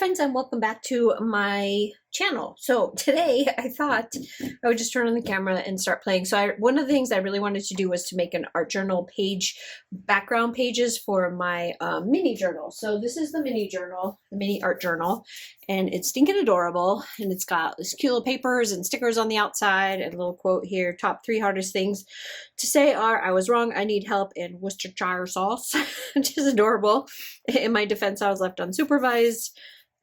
friends, and welcome back to my channel. So today I thought I would just turn on the camera and start playing. So one of the things I really wanted to do was to make an art journal page, background pages for my mini journal. So this is the mini journal, the mini art journal, and it's stinking adorable. And it's got this cute little papers and stickers on the outside and a little quote here, top 3 hardest things to say are, I was wrong, I need help, and Worcestershire sauce, which is adorable. In my defense, I was left unsupervised.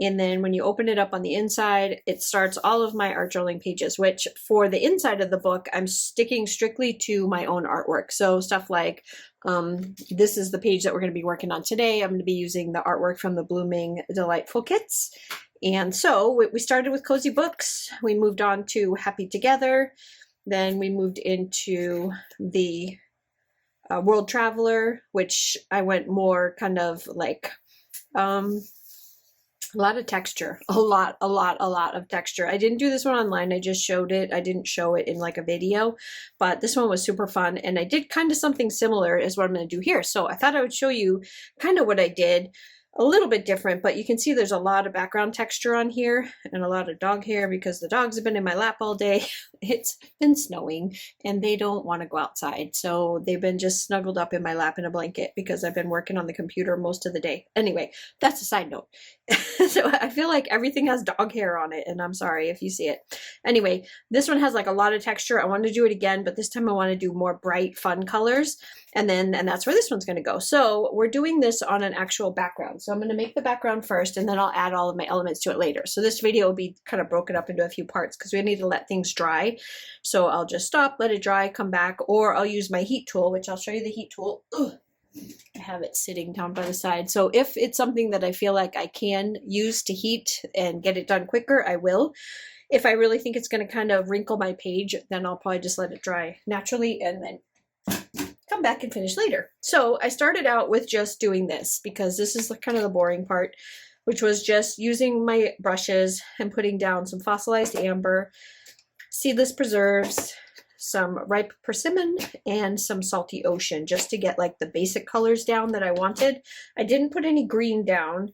And then when you open it up on the inside, it starts all of my art journaling pages, which for the inside of the book, I'm sticking strictly to my own artwork. So stuff like, this is the page that we're going to be working on today. I'm going to be using the artwork from the Blooming Delightful Kits. And so we started with cozy books. We moved on to Happy Together. Then we moved into the World Traveler, which I went more kind of like, a lot of texture, a lot of texture. I didn't do this one online. I just showed it. I didn't show it in like a video, but this one was super fun. And I did kind of something similar as what I'm going to do here. So I thought I would show you kind of what I did. A little bit different, but you can see there's a lot of background texture on here and a lot of dog hair because the dogs have been in my lap all day. It's been snowing and they don't want to go outside. So they've been just snuggled up in my lap in a blanket because I've been working on the computer most of the day. Anyway, that's a side note. So I feel like everything has dog hair on it and I'm sorry if you see it. Anyway, this one has like a lot of texture. I want to do it again, but this time I want to do more bright, fun colors. And that's where this one's going to go. So we're doing this on an actual background. So I'm going to make the background first and then I'll add all of my elements to it later. So this video will be kind of broken up into a few parts because we need to let things dry. So I'll just stop, let it dry, come back, or I'll use my heat tool, which I'll show you the heat tool. Ugh. I have it sitting down by the side. So if it's something that I feel like I can use to heat and get it done quicker, I will. If I really think it's going to kind of wrinkle my page, then I'll probably just let it dry naturally and then come back and finish later. So I started out with just doing this because this is kind of the boring part, which was just using my brushes and putting down some fossilized amber, seedless preserves, some ripe persimmon, and some salty ocean just to get like the basic colors down that I wanted. I didn't put any green down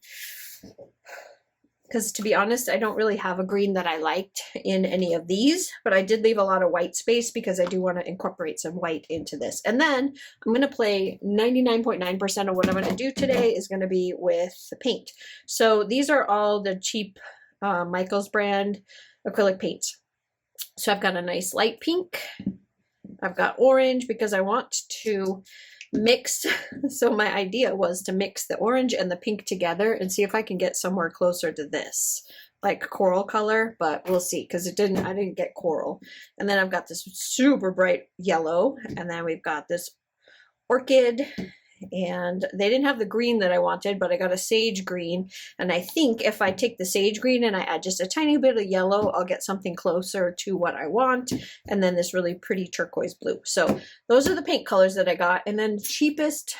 because to be honest, I don't really have a green that I liked in any of these, but I did leave a lot of white space because I do want to incorporate some white into this. And then I'm going to play 99.9% of what I'm going to do today is going to be with the paint. So these are all the cheap Michaels brand acrylic paints. So I've got a nice light pink. I've got orange because I want to mix. So my idea was to mix the orange and the pink together and see if I can get somewhere closer to this, like coral color, but we'll see because I didn't get coral. And then I've got this super bright yellow, and then we've got this orchid, and they didn't have the green that I wanted, but I got a sage green. And I think if I take the sage green and I add just a tiny bit of yellow, I'll get something closer to what I want. And then this really pretty turquoise blue. So those are the paint colors that I got. And then cheapest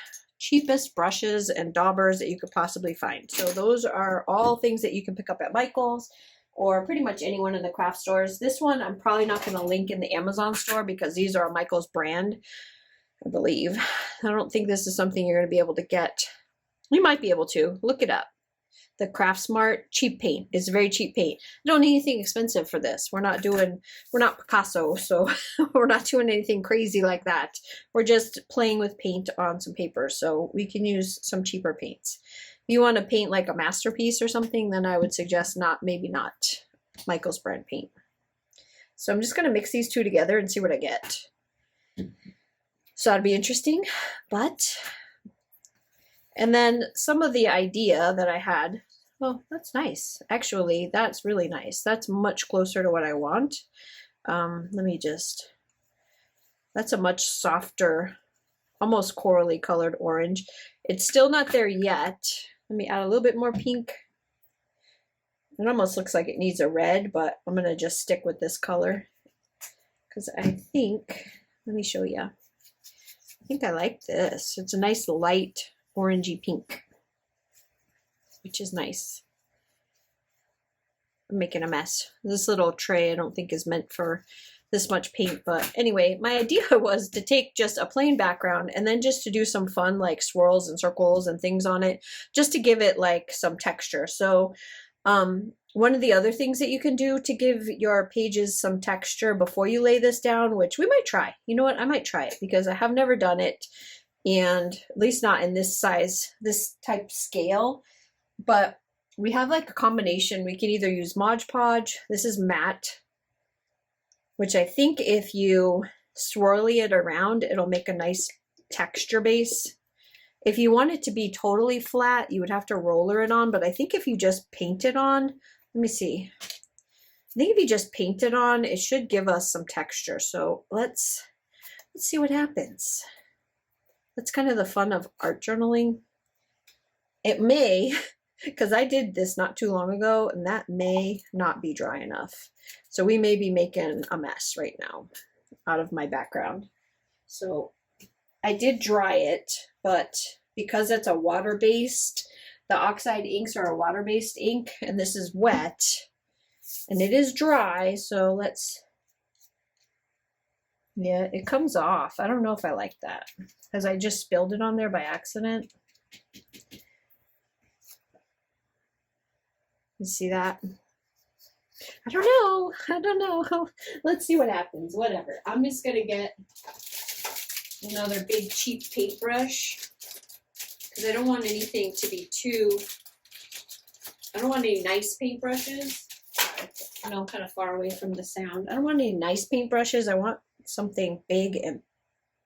brushes and daubers that you could possibly find. So those are all things that you can pick up at Michael's or pretty much anyone in the craft stores. This one I'm probably not going to link in the Amazon store because these are a Michael's brand, I believe. I don't think this is something you're going to be able to get. You might be able to. Look it up. The Craft Smart cheap paint is very cheap paint. You don't need anything expensive for this. We're not Picasso, so we're not doing anything crazy like that. We're just playing with paint on some paper, so we can use some cheaper paints. If you want to paint like a masterpiece or something, then I would suggest maybe not Michael's brand paint. So I'm just going to mix these two together and see what I get. So that'd be interesting, and then some of the idea that I had, oh, that's nice. Actually, that's really nice. That's much closer to what I want. That's a much softer, almost corally colored orange. It's still not there yet. Let me add a little bit more pink. It almost looks like it needs a red, but I'm going to just stick with this color because I think, let me show you. I think I like this. It's a nice light orangey pink, which is nice. I'm making a mess. This little tray I don't think is meant for this much paint, but anyway, my idea was to take just a plain background and then just to do some fun like swirls and circles and things on it, just to give it like some texture. So One of the other things that you can do to give your pages some texture before you lay this down, which we might try. You know what? I might try it because I have never done it, and at least not in this size, this type scale. But we have like a combination. We can either use Mod Podge. This is matte, which I think if you swirly it around, it'll make a nice texture base. If you want it to be totally flat, you would have to roller it on, but I think if you just paint it on, let me see. I think if you just paint it on, it should give us some texture. So let's see what happens. That's kind of the fun of art journaling. It may, because I did this not too long ago, and that may not be dry enough. So we may be making a mess right now out of my background. So I did dry it, but because it's a water-based, the oxide inks are a water-based ink, and this is wet, and it is dry, so let's, yeah, it comes off. I don't know if I like that, because I just spilled it on there by accident. You see that? I don't know. Let's see what happens, whatever. I'm just gonna get another big cheap paintbrush, because I don't want anything to be too, I don't want any nice paintbrushes. I know I'm kind of far away from the sound. I don't want any nice paintbrushes. I want something big and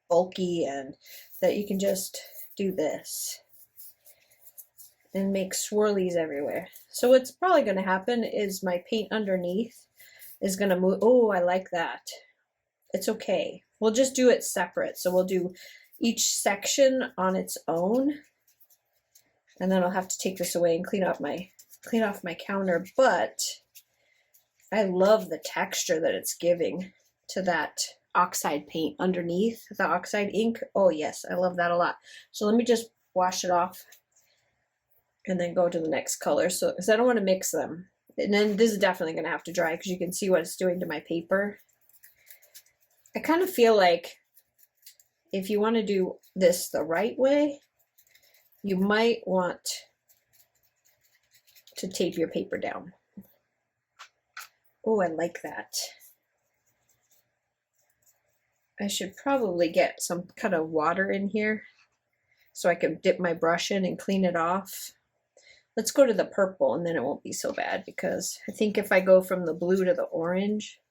bulky and that you can just do this and make swirlies everywhere. So what's probably going to happen is my paint underneath is going to move. Oh, I like that. It's okay. We'll just do it separate. So we'll do each section on its own. And then I'll have to take this away and clean off my counter. But I love the texture that it's giving to that oxide paint underneath, the oxide ink. Oh yes, I love that a lot. So let me just wash it off and then go to the next color. So, because I don't want to mix them. And then this is definitely going to have to dry because you can see what it's doing to my paper. I kind of feel like if you want to do this the right way, you might want to tape your paper down. Oh, I like that. I should probably get some kind of water in here so I can dip my brush in and clean it off. Let's go to the purple and then it won't be so bad, because I think if I go from the blue to the orange,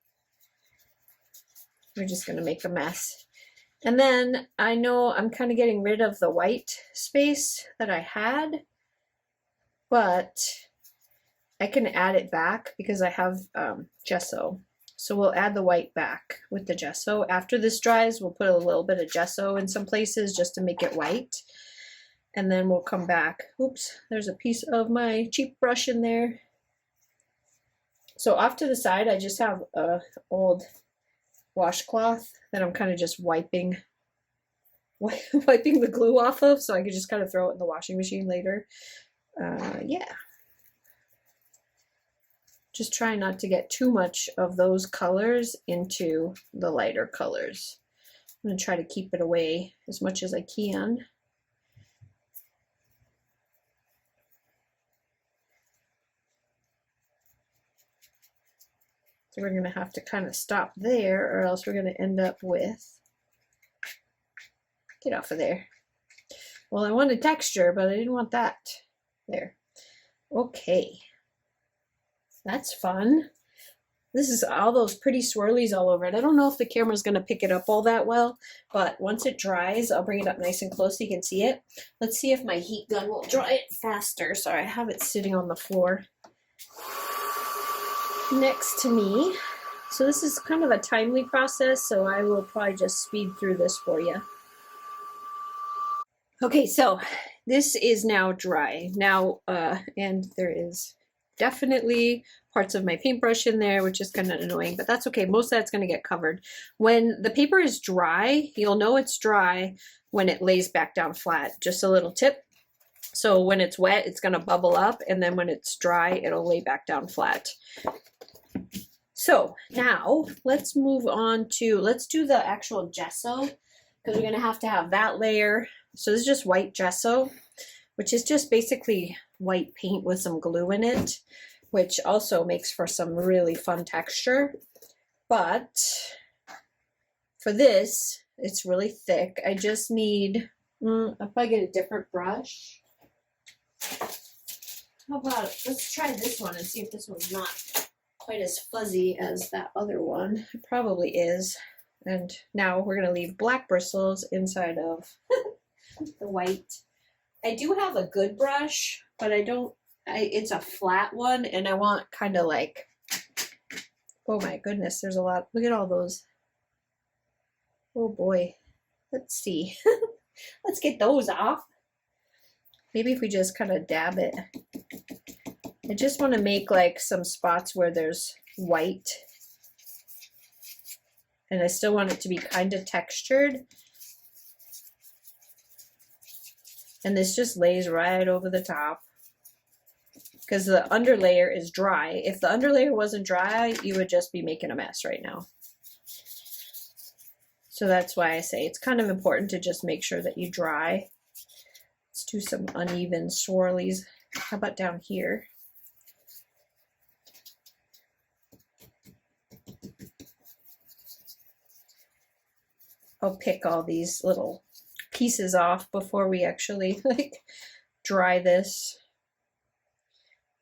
we're just going to make a mess. And then I know I'm kind of getting rid of the white space that I had, but I can add it back because I have gesso. So we'll add the white back with the gesso. After this dries, we'll put a little bit of gesso in some places just to make it white. And then we'll come back. Oops, there's a piece of my cheap brush in there. So off to the side, I just have a old washcloth that I'm kind of just wiping the glue off of, so I could just kind of throw it in the washing machine later. Yeah. Just try not to get too much of those colors into the lighter colors. I'm going to try to keep it away as much as I can. So we're going to have to kind of stop there, or else we're going to end up with, get off of there. Well, I wanted texture, but I didn't want that. There. Okay. That's fun. This is all those pretty swirlies all over it. I don't know if the camera's going to pick it up all that well, but once it dries, I'll bring it up nice and close so you can see it. Let's see if my heat gun will dry it faster. Sorry, I have it sitting on the floor next to me. So this is kind of a timely process, so I will probably just speed through this for you. Okay, so this is now dry. Now, and there is definitely parts of my paintbrush in there, which is kind of annoying, but that's okay. Most of that's going to get covered. When the paper is dry, you'll know it's dry when it lays back down flat. Just a little tip. So when it's wet, it's going to bubble up, and then when it's dry, it'll lay back down flat. So now let's move on to, let's do the actual gesso, because we're going to have that layer. So this is just white gesso, which is just basically white paint with some glue in it. which also makes for some really fun texture. But for this, it's really thick. I just need, I'll probably get a different brush. How about, let's try this one and see if this one's not quite as fuzzy as that other one. It probably is. And now we're gonna leave black bristles inside of the white. I do have a good brush, but it's a flat one, and I want kind of like, oh my goodness, there's a lot. Look at all those. Oh boy. Let's see. Let's get those off. Maybe if we just kind of dab it. I just want to make like some spots where there's white. And I still want it to be kind of textured. And this just lays right over the top. Because the underlayer is dry. If the underlayer wasn't dry, you would just be making a mess right now. So that's why I say it's kind of important to just make sure that you dry. Let's do some uneven swirlies. How about down here? I'll pick all these little pieces off before we actually like dry this.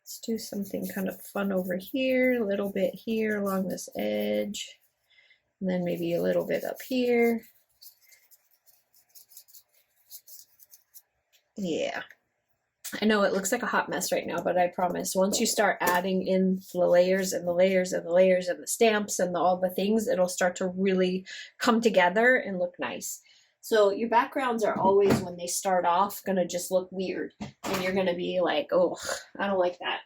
Let's do something kind of fun over here, a little bit here along this edge, and then maybe a little bit up here. Yeah. I know it looks like a hot mess right now, but I promise once you start adding in the layers and the layers and the layers and the stamps and all the things, it'll start to really come together and look nice. So your backgrounds are always, when they start off, going to just look weird. And you're going to be like, oh, I don't like that.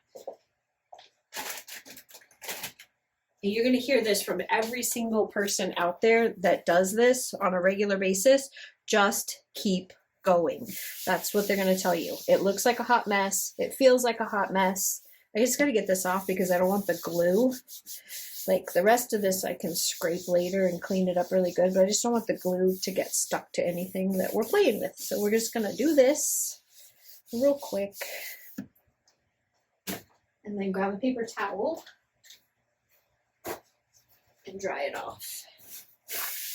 And you're going to hear this from every single person out there that does this on a regular basis. Just keep going. That's what they're going to tell you. It looks like a hot mess. It feels like a hot mess. I just got to get this off because I don't want the glue. Like the rest of this I can scrape later and clean it up really good, but I just don't want the glue to get stuck to anything that we're playing with. So we're just going to do this real quick. And then grab a paper towel and dry it off.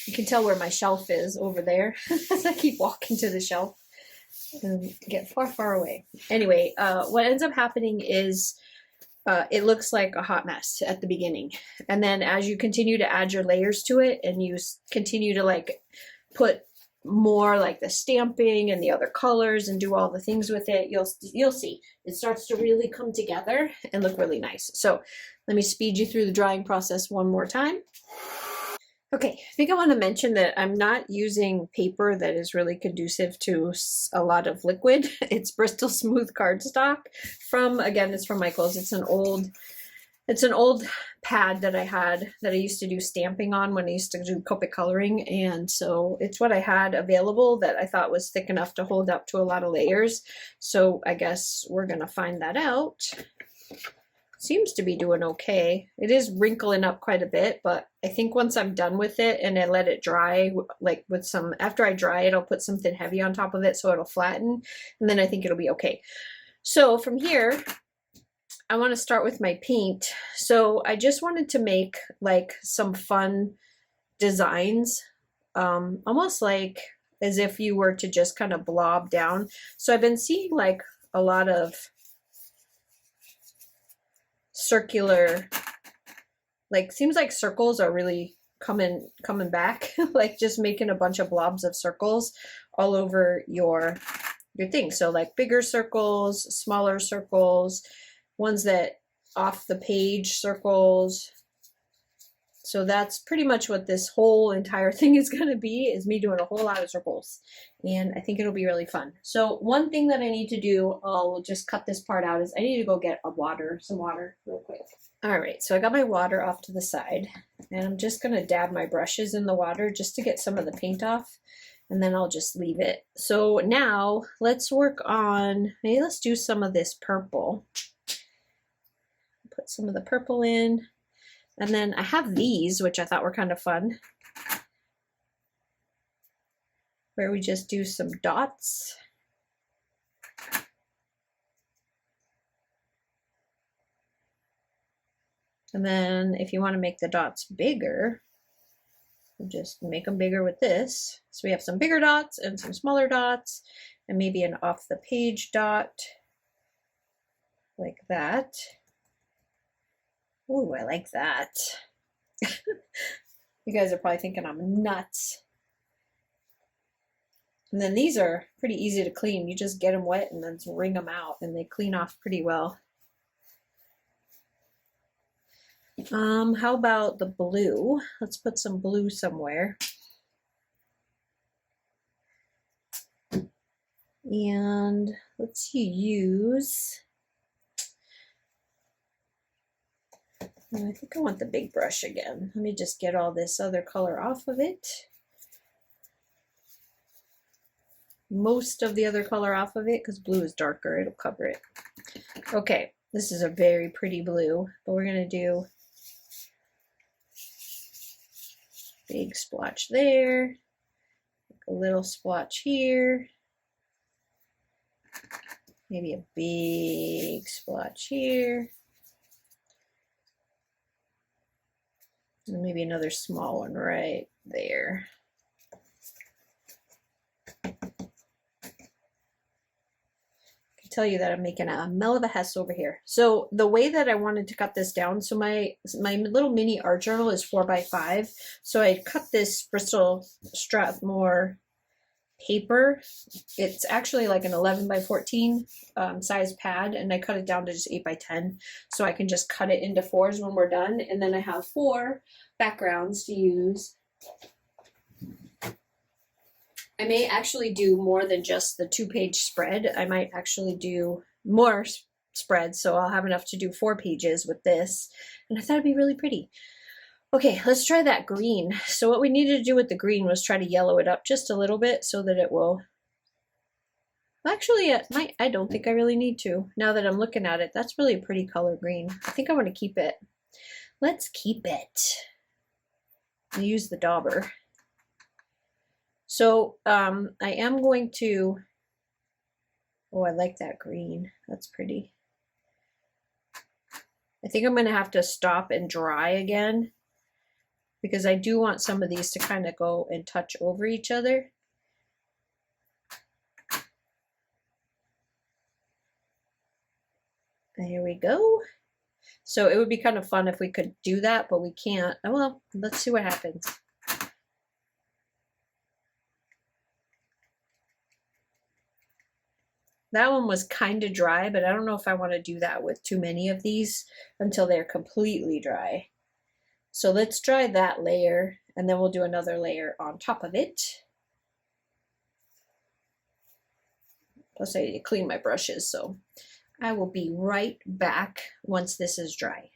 You can tell where my shelf is over there as I keep walking to the shelf and get far, far away. Anyway, what ends up happening is it looks like a hot mess at the beginning. And then as you continue to add your layers to it and you continue to like put more like the stamping and the other colors and do all the things with it, you'll see it starts to really come together and look really nice. So let me speed you through the drying process one more time. Okay, I think I want to mention that I'm not using paper that is really conducive to a lot of liquid. It's Bristol Smooth cardstock from, again, it's from Michael's. It's an old pad that I had that I used to do stamping on when I used to do Copic coloring, and so it's what I had available that I thought was thick enough to hold up to a lot of layers. So I guess we're gonna find that out. Seems to be doing okay. It is wrinkling up quite a bit, but I think once I'm done with it and I let it dry, like with some, after I dry it, I'll put something heavy on top of it so it'll flatten, and then I think it'll be okay. So from here, I want to start with my paint. So I just wanted to make like some fun designs, almost like as if you were to just kind of blob down. So I've been seeing like a lot of circular, like seems like circles are really coming back, like just making a bunch of blobs of circles all over your thing. So like bigger circles, smaller circles, ones that off the page circles. So that's pretty much what this whole entire thing is going to be, is me doing a whole lot of circles. And I think it'll be really fun. So one thing that I need to do, I'll just cut this part out, is I need to go get some water real quick. All right, so I got my water off to the side, and I'm just going to dab my brushes in the water just to get some of the paint off, and then I'll just leave it. So now let's work on, maybe let's do some of this purple. Put some of the purple in. And then I have these, which I thought were kind of fun, where we just do some dots. And then if you want to make the dots bigger, just make them bigger with this. So we have some bigger dots and some smaller dots, and maybe an off the page dot like that. Ooh, I like that. You guys are probably thinking I'm nuts. And then these are pretty easy to clean. You just get them wet and then wring them out, and they clean off pretty well. How about the blue? Let's put some blue somewhere. And let's use, I think I want the big brush again. Let me just get all this other color off of it. Most of the other color off of it, because blue is darker, it'll cover it. Okay, this is a very pretty blue, but we're gonna do big splotch there, a little splotch here, maybe a big splotch here, and maybe another small one right there. Tell you that I'm making a mell of a hess over here. So the way that I wanted to cut this down, so my little mini art journal is 4x5, so I cut this Bristol Strathmore paper. It's actually like an 11x14 size pad, and I cut it down to just 8x10, so I can just cut it into 4s when we're done, and then I have 4 backgrounds to use. I may actually do more than just the 2-page spread. I might actually do more spreads, so I'll have enough to do 4 pages with this, and I thought it'd be really pretty. Okay, let's try that green. So what we needed to do with the green was try to yellow it up just a little bit so that it will, actually I don't think I really need to. Now that I'm looking at it, that's really a pretty color green. I think I want to keep it. Let's keep it. I'll use the dauber. So I am going to, oh, I like that green. That's pretty. I think I'm going to have to stop and dry again, because I do want some of these to kind of go and touch over each other. There we go. So it would be kind of fun if we could do that, but we can't. Oh well, let's see what happens. That one was kind of dry, but I don't know if I want to do that with too many of these until they're completely dry. So let's dry that layer, and then we'll do another layer on top of it. Plus I need to clean my brushes, so I will be right back once this is dry.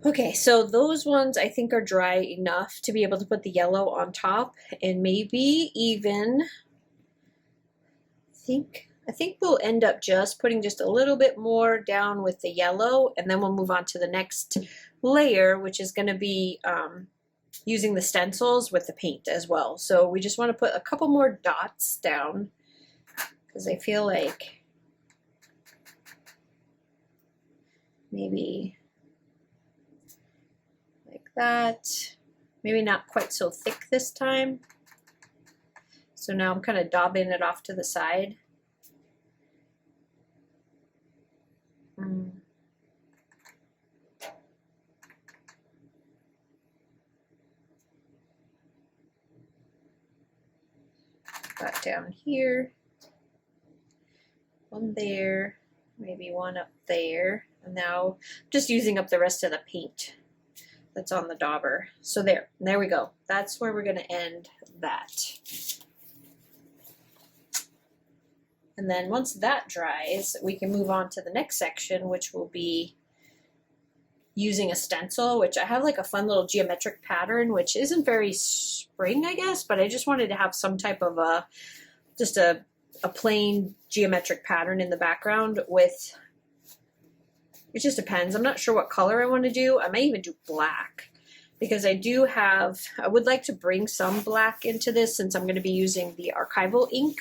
Okay, so those ones I think are dry enough to be able to put the yellow on top, and maybe even, I think we'll end up just putting just a little bit more down with the yellow, and then we'll move on to the next layer, which is going to be using the stencils with the paint as well. So we just want to put a couple more dots down, because I feel like maybe like that. Maybe not quite so thick this time. So now I'm kind of daubing it off to the side. That down here, one there, maybe one up there, and now just using up the rest of the paint that's on the dauber. So there we go. That's where we're going to end that. And then once that dries, we can move on to the next section, which will be using a stencil, which I have like a fun little geometric pattern, which isn't very spring, I guess, but I just wanted to have some type of just a plain geometric pattern in the background with, it just depends. I'm not sure what color I want to do. I may even do black, because I would like to bring some black into this since I'm going to be using the archival ink.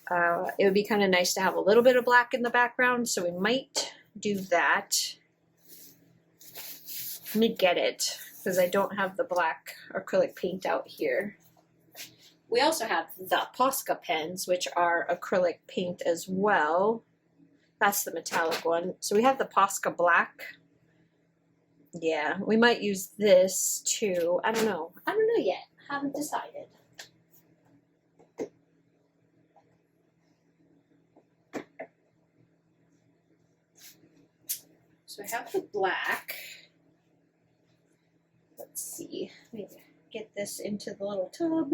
It would be kind of nice to have a little bit of black in the background, so we might do that. Let me get it, because I don't have the black acrylic paint out here. We also have the Posca pens, which are acrylic paint as well. That's the metallic one. So we have the Posca black. Yeah, we might use this too. I don't know. I don't know yet. Haven't decided. So I have the black. Let's see. Maybe get this into the little tub.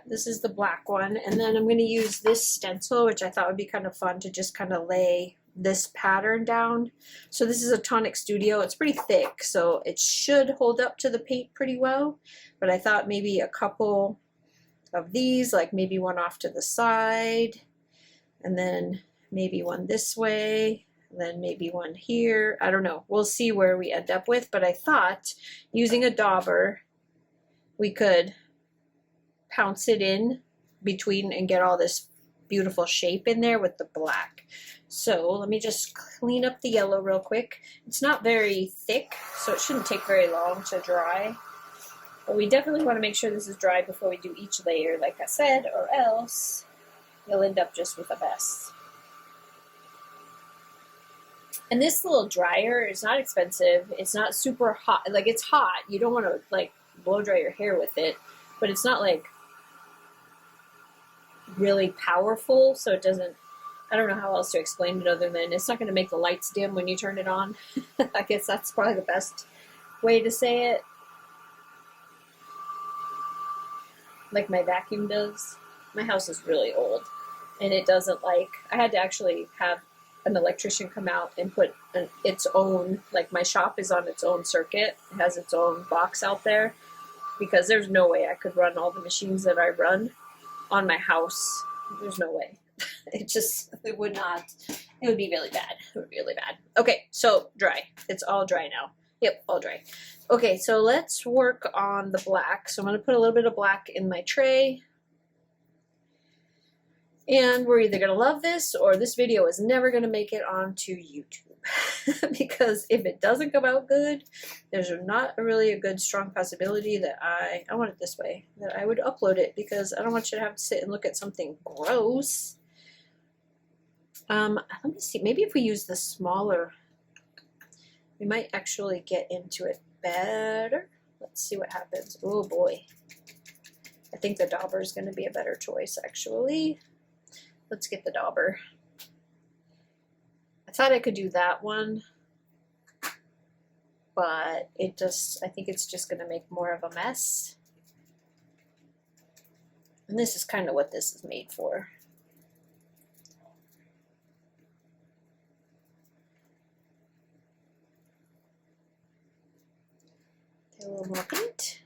This is the black one, and then I'm going to use this stencil, which I thought would be kind of fun to just kind of lay this pattern down. So this is a Tonic Studio. It's pretty thick, so it should hold up to the paint pretty well, but I thought maybe a couple of these, like maybe one off to the side, and then maybe one this way, and then maybe one here. I don't know. We'll see where we end up with, but I thought using a dauber, we could pounce it in between and get all this beautiful shape in there with the black. So let me just clean up the yellow real quick. It's not very thick, so it shouldn't take very long to dry. But we definitely want to make sure this is dry before we do each layer, like I said, or else you'll end up just with a mess. And this little dryer is not expensive. It's not super hot. Like, it's hot. You don't want to like blow dry your hair with it, but it's not like really powerful, so it doesn't, I don't know how else to explain it other than it's not going to make the lights dim when you turn it on. I guess that's probably the best way to say it. Like my vacuum does. My house is really old, and it doesn't like, I had to actually have an electrician come out and put its own, like my shop is on its own circuit. It has its own box out there, because there's no way I could run all the machines that I run on my house. There's no way. It would not, it would be really bad. It would be really bad. Okay, so dry. It's all dry now. Yep, all dry. Okay, so let's work on the black. So I'm going to put a little bit of black in my tray. And we're either going to love this or this video is never going to make it onto YouTube. Because if it doesn't come out good, there's not really a good strong possibility that I want it this way, that I would upload it, because I don't want you to have to sit and look at something gross. Let me see, maybe if we use the smaller, we might actually get into it better. Let's see what happens. Oh boy. I think the dauber is going to be a better choice, actually. Let's get the dauber. I thought I could do that one, but it just, I think it's just going to make more of a mess. And this is kind of what this is made for. Get a little more paint.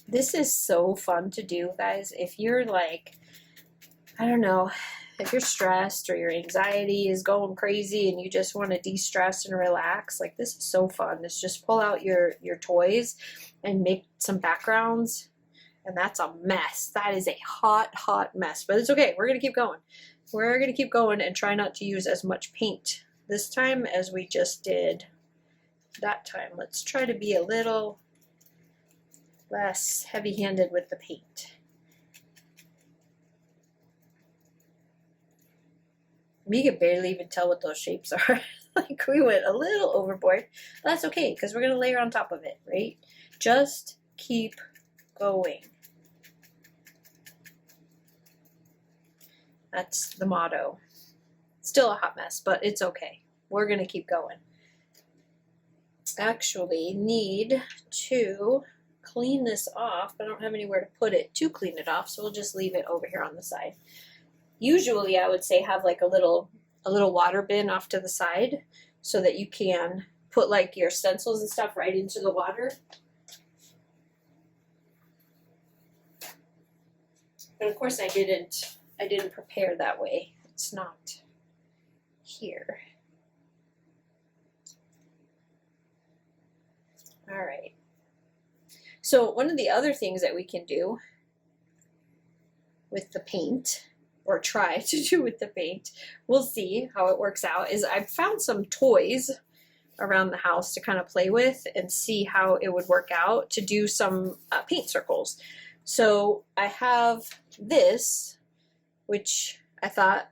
This is so fun to do, guys. If you're like, I don't know, if you're stressed or your anxiety is going crazy and you just want to de-stress and relax, like, this is so fun. It's just pull out your toys and make some backgrounds, and that's a mess. That is a hot mess, but it's okay. We're going to keep going. We're going to keep going and try not to use as much paint this time as we just did that time. Let's try to be a little less heavy-handed with the paint. We can barely even tell what those shapes are. Like, we went a little overboard. But that's okay, because we're going to layer on top of it, right? Just keep going. That's the motto. Still a hot mess, but it's okay. We're going to keep going. Actually, need to clean this off. I don't have anywhere to put it to clean it off, so we'll just leave it over here on the side. Usually I would say have like a little water bin off to the side so that you can put like your stencils and stuff right into the water. But of course I didn't prepare that way. It's not here. All right. So one of the other things that we can do with the paint or try to do with the paint. We'll see how it works out. Is I've found some toys around the house to kind of play with and see how it would work out to do some paint circles. So I have this, which I thought,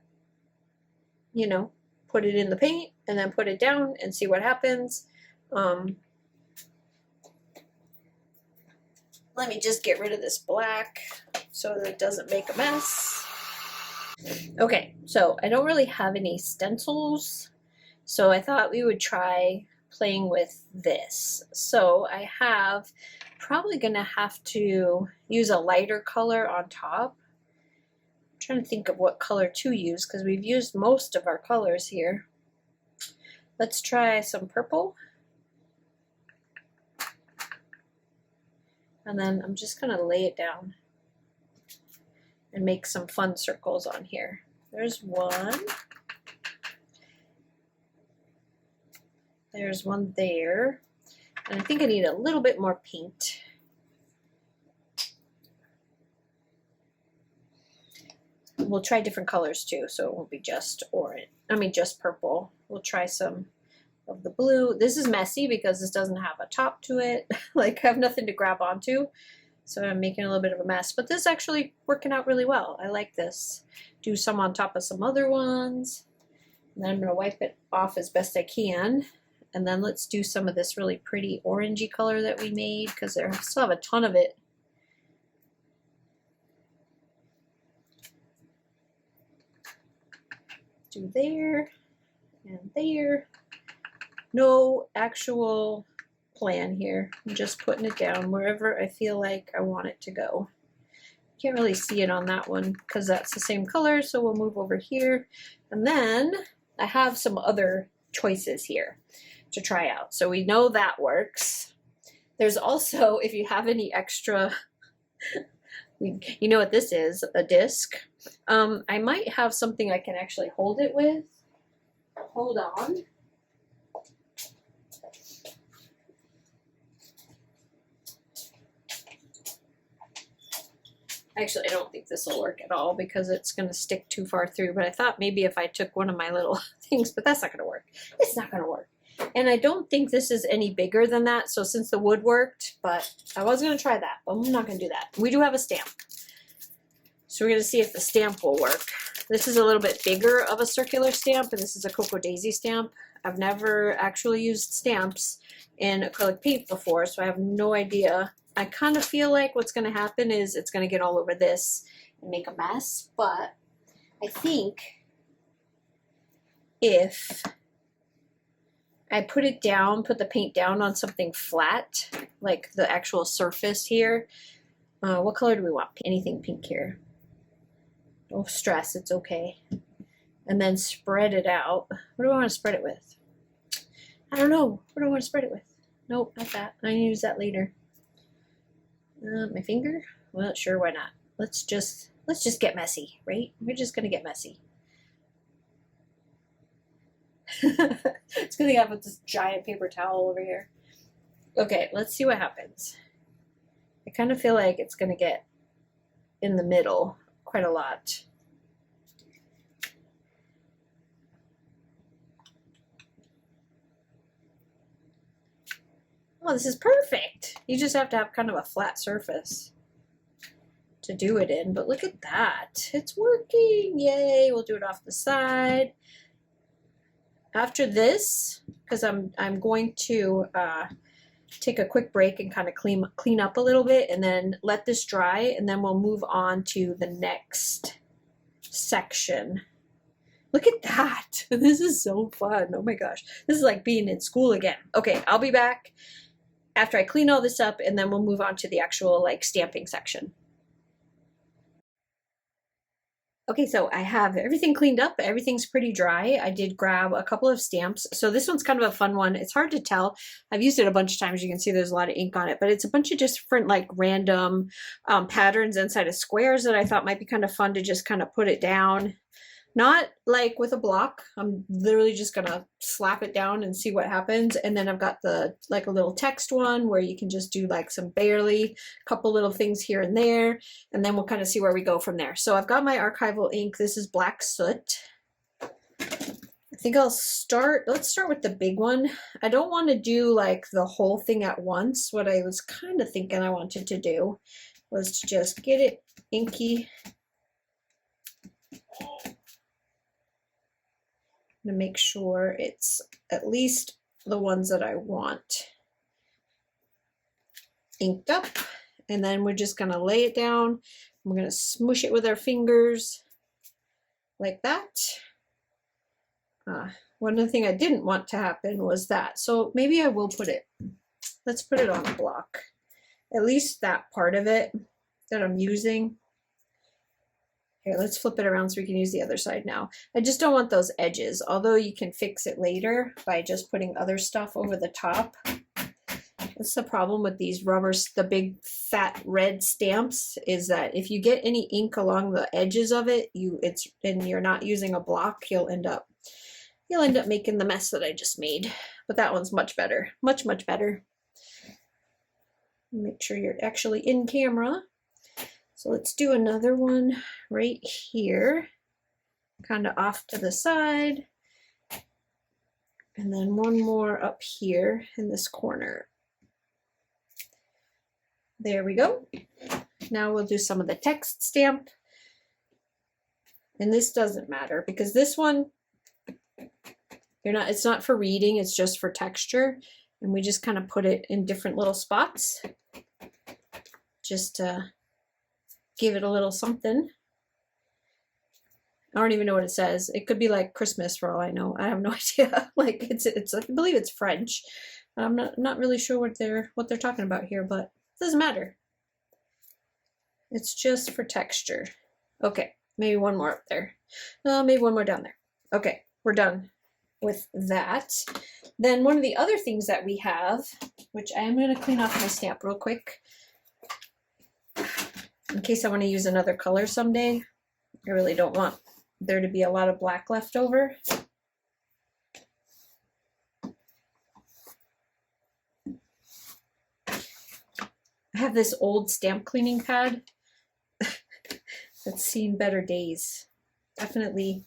you know, put it in the paint and then put it down and see what happens. Let me just get rid of this black so that it doesn't make a mess. Okay, so I don't really have any stencils, so I thought we would try playing with this. So I have probably gonna have to use a lighter color on top. I'm trying to think of what color to use because we've used most of our colors here. Let's try some purple. And then I'm just gonna lay it down and make some fun circles on here. There's one. There's one there. And I think I need a little bit more paint. We'll try different colors too, so it won't be just orange. I mean, just purple. We'll try some of the blue. This is messy because this doesn't have a top to it. Like, I have nothing to grab onto. So I'm making a little bit of a mess, but this is actually working out really well. I like this. Do some on top of some other ones. And then I'm gonna wipe it off as best I can. And then let's do some of this really pretty orangey color that we made because I still have a ton of it. Do there and there. No actual plan here. I'm just putting it down wherever I feel like I want it to go. Can't really see it on that one because that's the same color, so we'll move over here. And then I have some other choices here to try out. So we know that works. There's also, if you have any extra, you know what this is, a disc. I might have something I can actually hold it with. Hold on. Actually, I don't think this will work at all because it's going to stick too far through, but I thought maybe if I took one of my little things, but that's not going to work. It's not going to work. And I don't think this is any bigger than that, so since the wood worked, but I was going to try that, but I'm not going to do that. We do have a stamp. So we're going to see if the stamp will work. This is a little bit bigger of a circular stamp, and this is a Cocoa Daisy stamp. I've never actually used stamps in acrylic paint before, so I have no idea. I kind of feel like what's going to happen is it's going to get all over this and make a mess, but I think if I put it down, put the paint down on something flat, like the actual surface here, what color do we want? Anything pink here. Don't stress, it's okay. And then spread it out. What do I want to spread it with? I don't know. What do I want to spread it with? Nope, not that. I can use that later. My finger? Well, sure, why not? Let's just get messy, right? We're just gonna get messy. It's gonna have this giant paper towel over here. Okay, let's see what happens. I kind of feel like it's gonna get in the middle quite a lot. Oh, this is perfect. You just have to have kind of a flat surface to do it in, but look at that. It's working. Yay. We'll do it off the side. After this, because I'm going to take a quick break and kind of clean up a little bit and then let this dry, and then we'll move on to the next section. Look at that. This is so fun. Oh my gosh. This is like being in school again. Okay, I'll be back after I clean all this up, and then we'll move on to the actual like stamping section. Okay, so I have everything cleaned up. Everything's pretty dry. I did grab a couple of stamps. So this one's kind of a fun one. It's hard to tell. I've used it a bunch of times. You can see there's a lot of ink on it, but it's a bunch of different like random patterns inside of squares that I thought might be kind of fun to just kind of put it down. Not like with a block. I'm literally just gonna slap it down and see what happens. And then I've got the like a little text one where you can just do like some barely couple little things here and there, and then we'll kind of see where we go from there. So I've got my archival ink. This is Black Soot. I think let's start with the big one. I don't want to do like the whole thing at once. What I was kind of thinking I wanted to do was to just get it inky to make sure it's at least the ones that I want inked up. And then we're just gonna lay it down. We're gonna smush it with our fingers like that. One other thing I didn't want to happen was that. So maybe I will put it, let's put it on a block. At least that part of it that I'm using. Here, let's flip it around so we can use the other side now. I just don't want those edges, although you can fix it later by just putting other stuff over the top. That's the problem with these rubbers, the big fat red stamps, is that if you get any ink along the edges of it, and you're not using a block, you'll end up making the mess that I just made. But that one's much better, much, much better. Make sure you're actually in camera. So let's do another one right here, kind of off to the side. And then one more up here in this corner. There we go. Now we'll do some of the text stamp. And this doesn't matter because this one, it's not for reading, it's just for texture. And we just kind of put it in different little spots. Just to give it a little something. I don't even know what it says. It could be like Christmas for all I know. I have no idea. Like it's I believe it's French. I'm not really sure what they're talking about here, but it doesn't matter. It's just for texture. Okay, maybe one more up there. Maybe one more down there. Okay, we're done with that. Then one of the other things that we have, which I am going to clean off my stamp real quick, in case I want to use another color someday. I really don't want there to be a lot of black left over. I have this old stamp cleaning pad that's seen better days. Definitely,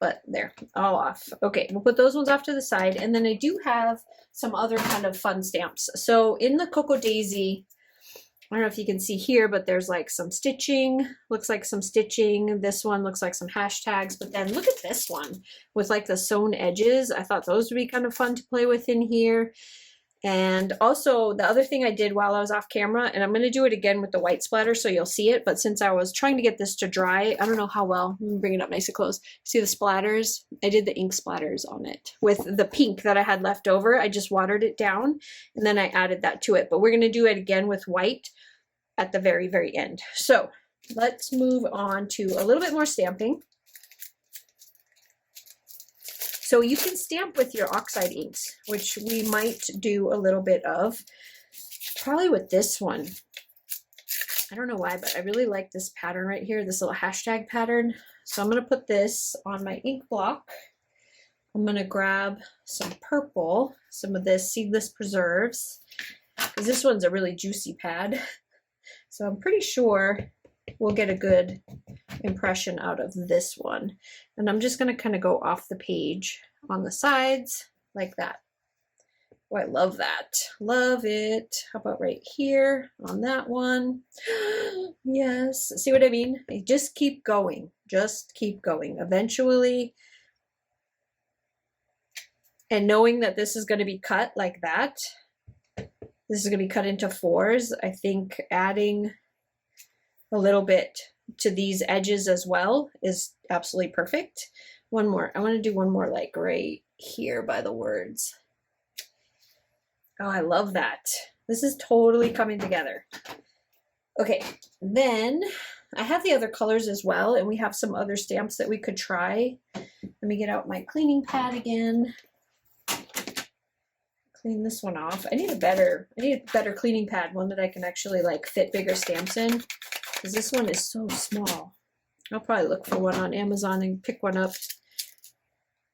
but there, all off. Okay, we'll put those ones off to the side. And then I do have some other kind of fun stamps. So in the Cocoa Daisy, I don't know if you can see here, but there's like some stitching, looks like some stitching. This one looks like some hashtags, but then look at this one with like the sewn edges. I thought those would be kind of fun to play with in here. And also the other thing I did while I was off camera, and I'm going to do it again with the white splatter so you'll see it, but since I was trying to get this to dry, I don't know how well, let me bring it up nice and close. See the splatters? I did the ink splatters on it. With the pink that I had left over, I just watered it down and then I added that to it. But we're going to do it again with white at the very, very end. So let's move on to a little bit more stamping. So you can stamp with your oxide inks, which we might do a little bit of, probably with this one. I don't know why, but I really like this pattern right here, this little hashtag pattern. So I'm going to put this on my ink block. I'm going to grab some purple, some of this Seedless Preserves, because this one's a really juicy pad. So I'm pretty sure we'll get a good impression out of this one. And I'm just going to kind of go off the page on the sides like that. Oh, I love that. Love it. How about right here on that one? Yes. See what I mean? Just keep going. Just keep going. Eventually, and knowing that this is going to be cut like that, this is going to be cut into fours, I think adding a little bit to these edges as well is absolutely perfect. One more. I want to do one more like right here by the words. Oh, I love that. This is totally coming together. Okay, then I have the other colors as well, and we have some other stamps that we could try. Let me get out my cleaning pad again. Clean this one off. I need a better cleaning pad, one that I can actually like fit bigger stamps in, because this one is so small. I'll probably look for one on Amazon and pick one up.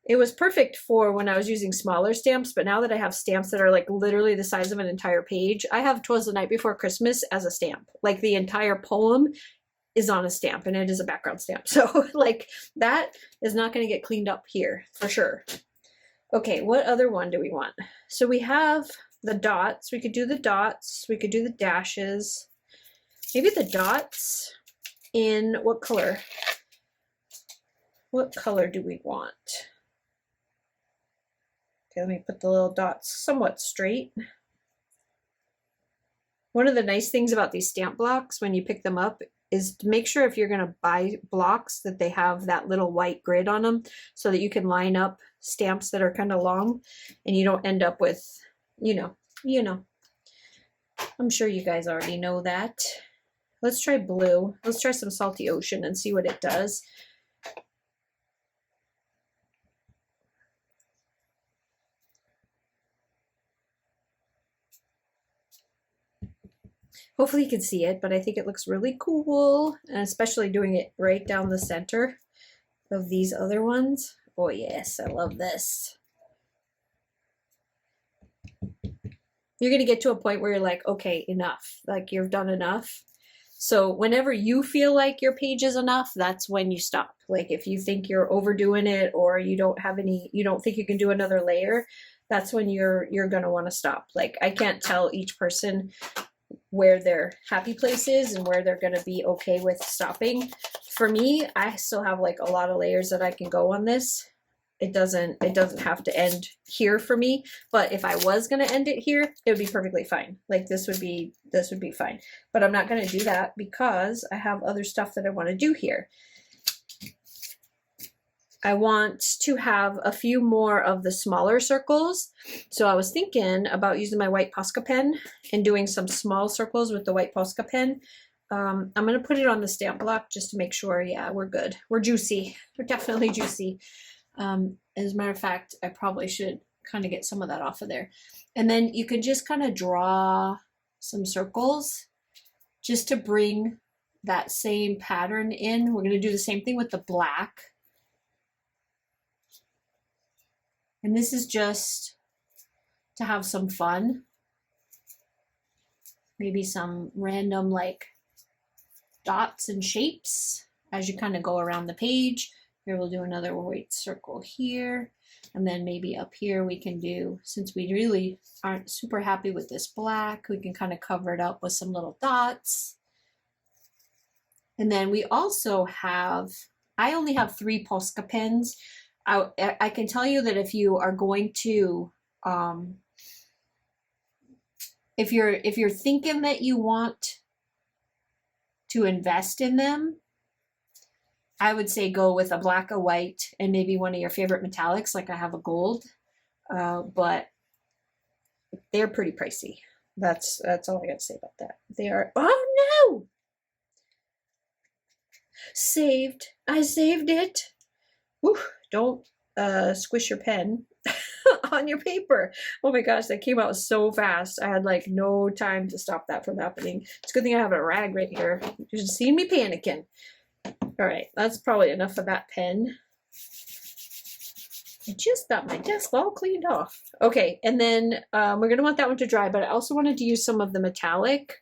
It was perfect for when I was using smaller stamps, but now that I have stamps that are like literally the size of an entire page, I have 'Twas the Night Before Christmas as a stamp. Like the entire poem is on a stamp and it is a background stamp. So like that is not going to get cleaned up here for sure. Okay, what other one do we want? So we have the dots. We could do the dots. We could do the dashes. Maybe the dots in what color? What color do we want? Okay, let me put the little dots somewhat straight. One of the nice things about these stamp blocks when you pick them up is to make sure if you're going to buy blocks that they have that little white grid on them so that you can line up stamps that are kind of long and you don't end up with, you know. I'm sure you guys already know that. Let's try blue. Let's try some Salty Ocean and see what it does. Hopefully you can see it, but I think it looks really cool, and especially doing it right down the center of these other ones. Oh yes, I love this. You're going to get to a point where you're like, okay, enough. Like you've done enough. So whenever you feel like your page is enough, that's when you stop. Like if you think you're overdoing it or you don't think you can do another layer, that's when you're going to want to stop. Like I can't tell each person where their happy place is and where they're going to be okay with stopping. For me, I still have like a lot of layers that I can go on this. It doesn't have to end here for me, but if I was going to end it here, it would be perfectly fine. Like this would be fine, but I'm not going to do that because I have other stuff that I want to do here. I want to have a few more of the smaller circles. So I was thinking about using my white Posca pen and doing some small circles with the white Posca pen. I'm going to put it on the stamp block just to make sure, yeah, we're good. We're juicy. We're definitely juicy. As a matter of fact, I probably should kind of get some of that off of there. And then you can just kind of draw some circles just to bring that same pattern in. We're going to do the same thing with the black. And this is just to have some fun. Maybe some random like dots and shapes as you kind of go around the page. Here we'll do another white circle here. And then maybe up here we can do, since we really aren't super happy with this black, we can kind of cover it up with some little dots. And then we also have, I only have 3 Posca pens. I can tell you that if you are going to, if you're thinking that you want to invest in them, I would say go with a black, a white, and maybe one of your favorite metallics, like I have a gold, but they're pretty pricey. That's all I got to say about that. They are, oh no! Saved. I saved it. Whew. Don't squish your pen on your paper. Oh my gosh, that came out so fast. I had like no time to stop that from happening. It's a good thing I have a rag right here. You should see me panicking. All right, that's probably enough of that pen. I just got my desk all cleaned off. Okay, and then we're going to want that one to dry, but I also wanted to use some of the metallic.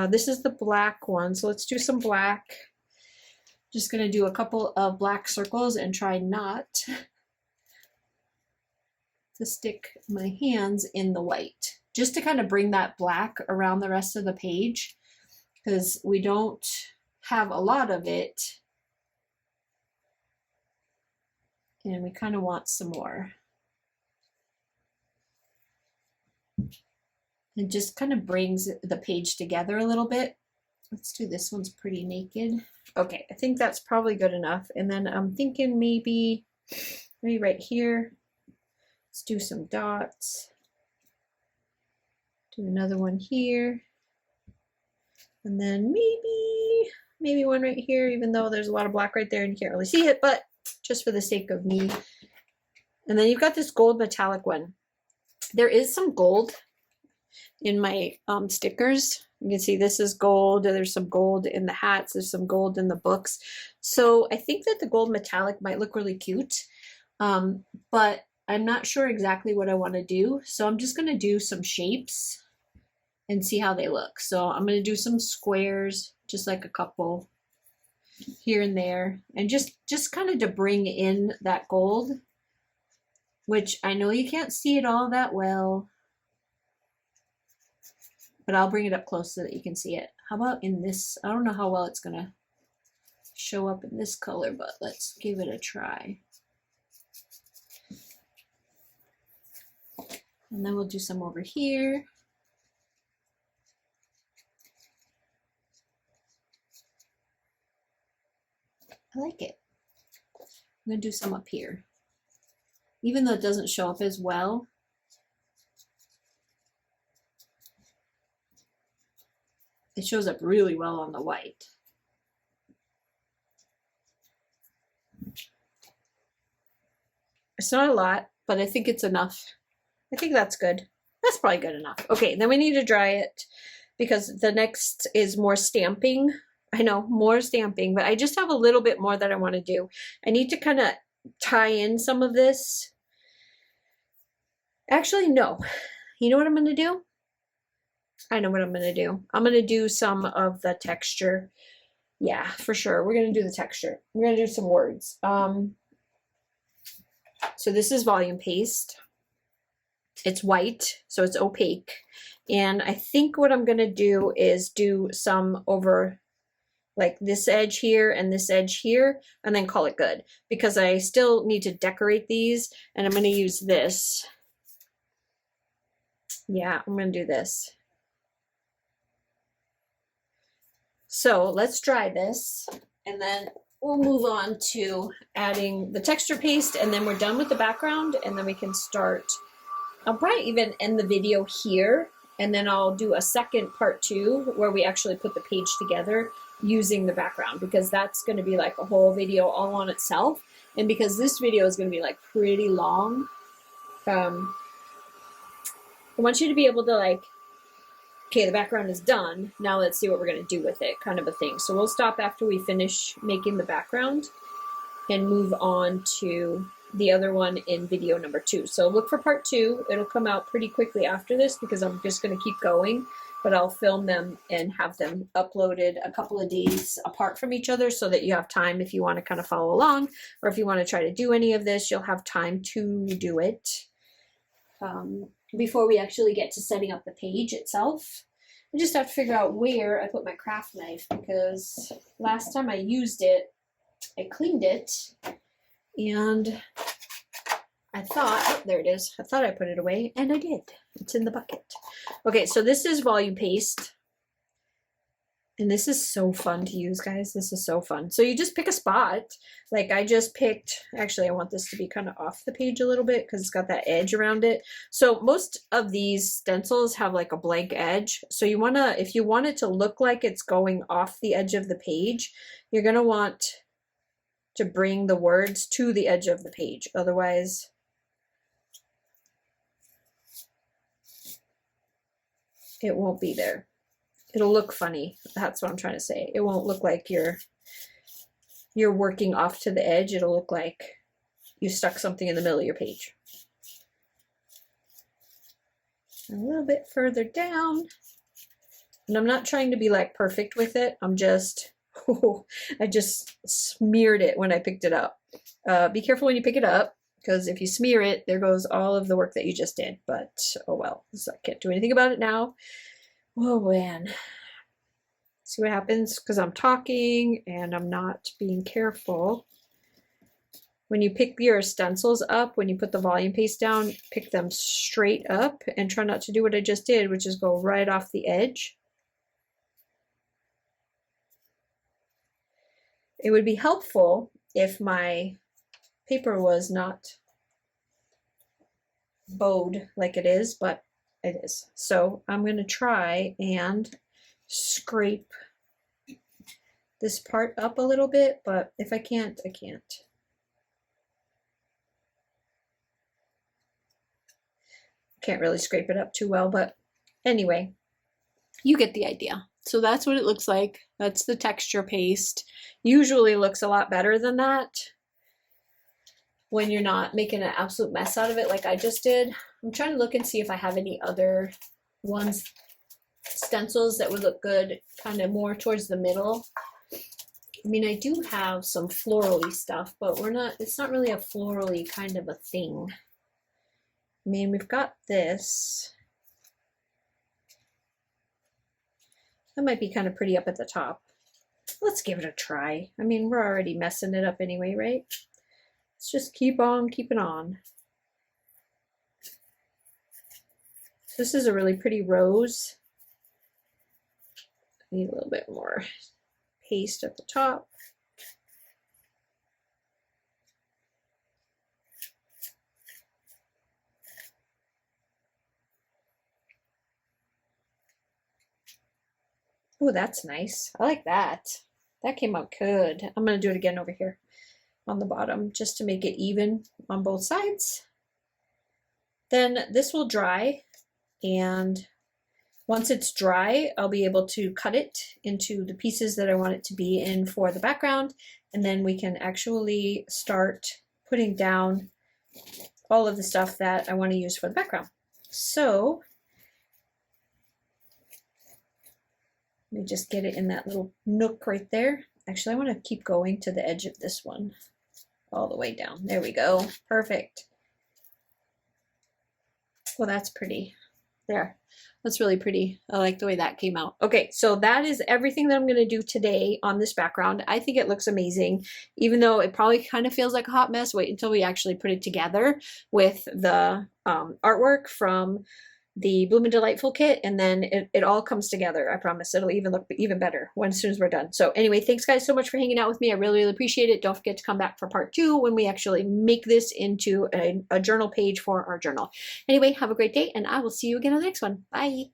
This is the black one, so let's do some black. Just going to do a couple of black circles and try not to stick my hands in the white, just to kind of bring that black around the rest of the page, because we don't have a lot of it and we kind of want some more. It just kind of brings the page together a little bit. Let's do this one's pretty naked. Okay, I think that's probably good enough. And then I'm thinking maybe right here, let's do some dots. Do another one here. And then maybe one right here, even though there's a lot of black right there and you can't really see it, but just for the sake of me. And then you've got this gold metallic one. There is some gold in my stickers. You can see this is gold. There's some gold in the hats. There's some gold in the books. So I think that the gold metallic might look really cute, but I'm not sure exactly what I want to do. So I'm just going to do some shapes and see how they look. So I'm going to do some squares, just like a couple here and there, and just kind of to bring in that gold, which I know you can't see it all that well, but I'll bring it up close so that you can see it. How about in this? I don't know how well it's gonna show up in this color, but let's give it a try. And then we'll do some over here. I like it. I'm gonna do some up here. Even though it doesn't show up as well, it shows up really well on the white. It's not a lot, but I think it's enough. I think that's good. That's probably good enough. Okay, then we need to dry it because the next is more stamping. I know, more stamping, but I just have a little bit more that I want to do. I need to kind of tie in some of this. Actually, no. You know what I'm going to do? I know what I'm going to do. I'm going to do some of the texture. Yeah, for sure. We're going to do the texture. We're going to do some words. So this is volume paste. It's white, so it's opaque. And I think what I'm going to do is do some over like this edge here and this edge here, and then call it good. Because I still need to decorate these, and I'm going to use this. Yeah, I'm going to do this. So let's dry this, and then we'll move on to adding the texture paste, and then we're done with the background, and then we can start. I'll probably even end the video here, and then I'll do a second part 2 where we actually put the page together using the background, because that's going to be like a whole video all on itself. And because this video is going to be like pretty long, I want you to be able to like, okay, the background is done. Now let's see what we're going to do with it, kind of a thing. So we'll stop after we finish making the background and move on to the other one in video number 2. So look for part 2. It'll come out pretty quickly after this because I'm just going to keep going, but I'll film them and have them uploaded a couple of days apart from each other so that you have time if you want to kind of follow along, or if you want to try to do any of this, you'll have time to do it. Before we actually get to setting up the page itself, I just have to figure out where I put my craft knife, because last time I used it, I cleaned it, and I thought, oh, there it is. I thought I put it away, and I did. It's in the bucket. Okay, so this is volume paste. And this is so fun to use, guys. This is so fun. So you just pick a spot. Like I just picked, actually I want this to be kind of off the page a little bit because it's got that edge around it. So most of these stencils have like a blank edge. So you want to, if you want it to look like it's going off the edge of the page, you're going to want to bring the words to the edge of the page. Otherwise, it won't be there. It'll look funny. That's what I'm trying to say. It won't look like you're working off to the edge. It'll look like you stuck something in the middle of your page. A little bit further down. And I'm not trying to be like perfect with it. I'm just, I just smeared it when I picked it up. Be careful when you pick it up, because if you smear it, there goes all of the work that you just did. But oh well, so I can't do anything about it now. Oh man, see what happens because I'm talking and I'm not being careful. When you pick your stencils up, when you put the volume paste down, pick them straight up and try not to do what I just did, which is go right off the edge. It would be helpful if my paper was not bowed like it is, but it is. So I'm going to try and scrape this part up a little bit, but if I can't, I can't. Can't really scrape it up too well, but Anyway, you get the idea. So that's what it looks like. That's the texture paste. Usually looks a lot better than that when you're not making an absolute mess out of it like I just did. I'm trying to look and see if I have any other ones, stencils that would look good kind of more towards the middle. I mean, I do have some florally stuff, but it's not really a florally kind of a thing. I mean, we've got this. That might be kind of pretty up at the top. Let's give it a try. I mean, we're already messing it up anyway, right? Let's just keep on keeping on. This is a really pretty rose. I need a little bit more paste at the top. Oh, that's nice. I like that. That came out good. I'm going to do it again over here on the bottom just to make it even on both sides. Then this will dry, and once it's dry, I'll be able to cut it into the pieces that I want it to be in for the background, and then we can actually start putting down all of the stuff that I want to use for the background. So let me just get it in that little nook right there. Actually, I want to keep going to the edge of this one all the way down. There we go. Perfect. Well, that's pretty. There. That's really pretty. I like the way that came out. Okay, so that is everything that I'm going to do today on this background. I think it looks amazing, even though it probably kind of feels like a hot mess. Wait until we actually put it together with the artwork from the Bloom and Delightful kit, and then it all comes together. I promise it'll even look even better as soon as we're done. So anyway, thanks guys so much for hanging out with me. I really, really appreciate it. Don't forget to come back for part 2 when we actually make this into a journal page for our journal. Anyway, have a great day, and I will see you again on the next one. Bye.